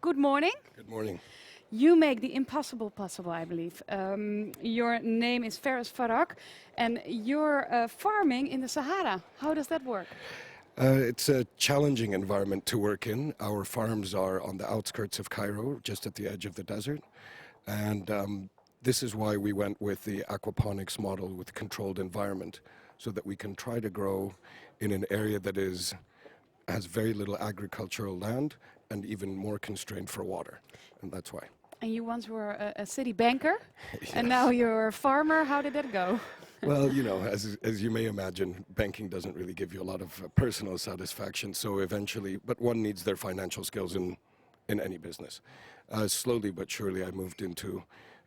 Good morning. Good morning. You make the impossible possible, I believe. Your name is Farrag, and you're farming in the Sahara. How does that work? It's a challenging environment to work in. Our farms are on the outskirts of Cairo, just at the edge of the desert. And this is why we went with the aquaponics model with controlled environment, so that we can try to grow in an area that has very little agricultural land and even more constrained for water. And that's why. And you once were a city banker, Yes. and now you're a farmer. How did that go? Well, as you may imagine, banking doesn't really give you a lot of personal satisfaction. So eventually, but one needs their financial skills in any business. Slowly but surely, I moved into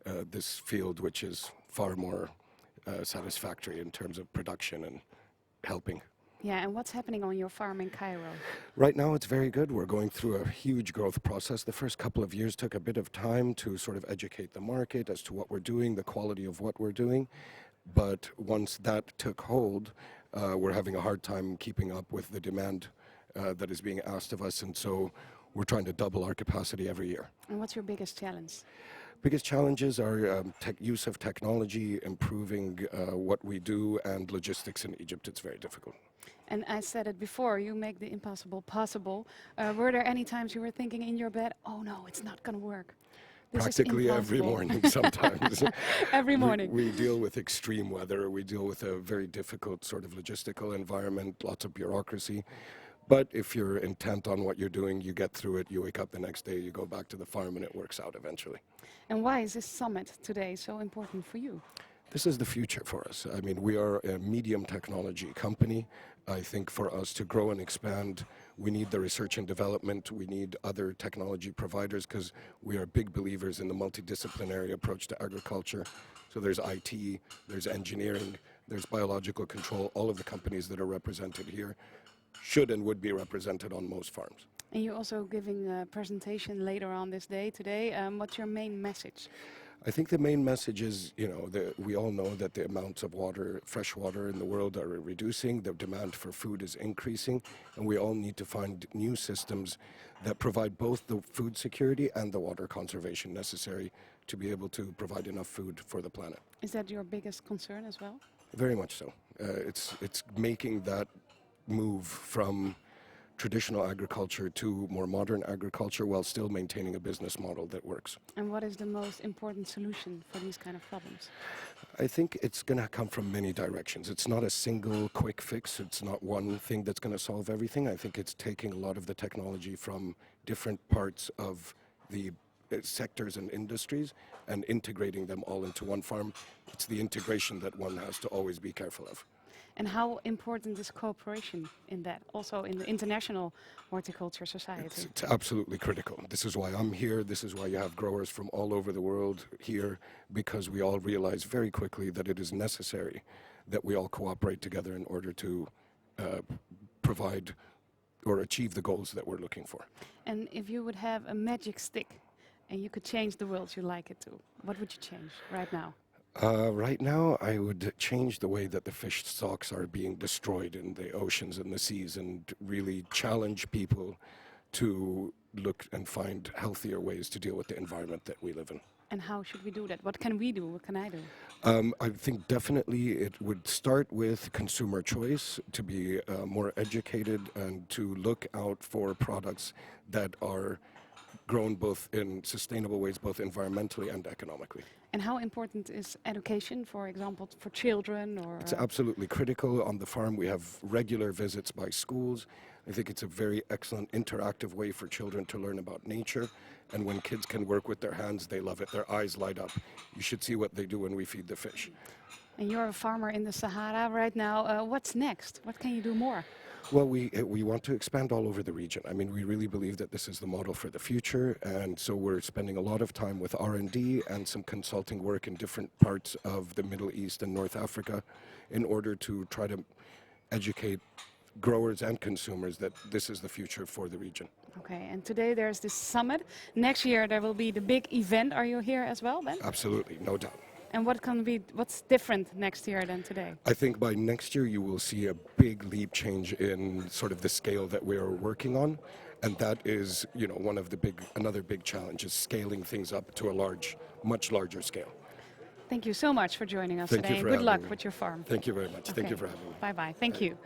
this field, which is far more satisfactory in terms of production and helping. Yeah, and what's happening on your farm in Cairo? Right now, it's very good. We're going through a huge growth process. The first couple of years took a bit of time to sort of educate the market as to what we're doing, the quality of what we're doing. But once that took hold, we're having a hard time keeping up with the demand that is being asked of us. And so we're trying to double our capacity every year. And what's your biggest challenge? Biggest challenges are use of technology, improving what we do, and logistics in Egypt. It's very difficult. And I said it before, you make the impossible possible. Were there any times you were thinking in your bed, oh no, it's not going to work? This is Practically every impossible." morning sometimes. Every morning. We deal with extreme weather. We deal with a very difficult sort of logistical environment, lots of bureaucracy. But if you're intent on what you're doing, you get through it, you wake up the next day, you go back to the farm, and it works out eventually. And why is this summit today so important for you? This is the future for us. I mean, we are a medium technology company. I think for us to grow and expand, we need the research and development. We need other technology providers because we are big believers in the multidisciplinary approach to agriculture. So there's IT, there's engineering, there's biological control. All of the companies that are represented here should and would be represented on most farms. And you're also giving a presentation later on this day today. What's your main message? I think the main message is, we all know that the amounts of water, fresh water in the world are reducing, the demand for food is increasing, and we all need to find new systems that provide both the food security and the water conservation necessary to be able to provide enough food for the planet. Is that your biggest concern as well? Very much so. It's making that move from traditional agriculture to more modern agriculture while still maintaining a business model that works. And what is the most important solution for these kind of problems? I think it's going to come from many directions. It's not a single quick fix. It's not one thing that's going to solve everything. I think it's taking a lot of the technology from different parts of the sectors and industries and integrating them all into one farm. It's the integration that one has to always be careful of. And how important is cooperation in that, also in the international horticulture society? It's absolutely critical. This is why I'm here. This is why you have growers from all over the world here, because we all realize very quickly that it is necessary that we all cooperate together in order to provide or achieve the goals that we're looking for. And if you would have a magic stick and you could change the world you like it to, what would you change right now? Right now, I would change the way that the fish stocks are being destroyed in the oceans and the seas and really challenge people to look and find healthier ways to deal with the environment that we live in. And how should we do that? What can we do? What can I do? I think definitely it would start with consumer choice, to be more educated and to look out for products that are grown both in sustainable ways, both environmentally and economically. And how important is education, for example, for children? Or It's absolutely critical. On the farm, we have regular visits by schools. I think it's a very excellent interactive way for children to learn about nature. And when kids can work with their hands, they love it. Their eyes light up. You should see what they do when we feed the fish. And you're a farmer in the Sahara right now. What's next? What can you do more? Well, we want to expand all over the region. I mean, we really believe that this is the model for the future, and so we're spending a lot of time with R&D and some consulting work in different parts of the Middle East and North Africa in order to try to educate growers and consumers that this is the future for the region. Okay, and today there's this summit. Next year there will be the big event. Are you here as well, Ben? Absolutely, no doubt. And what's different next year than today? I think by next year you will see a big leap change in sort of the scale that we are working on, and that is, one of another big challenge is scaling things up to a much larger scale. Thank you so much for joining us Thank you today. for Good having luck me. with your farm. Thank you very much. Thank you Okay. for having me. Bye bye. Thank you.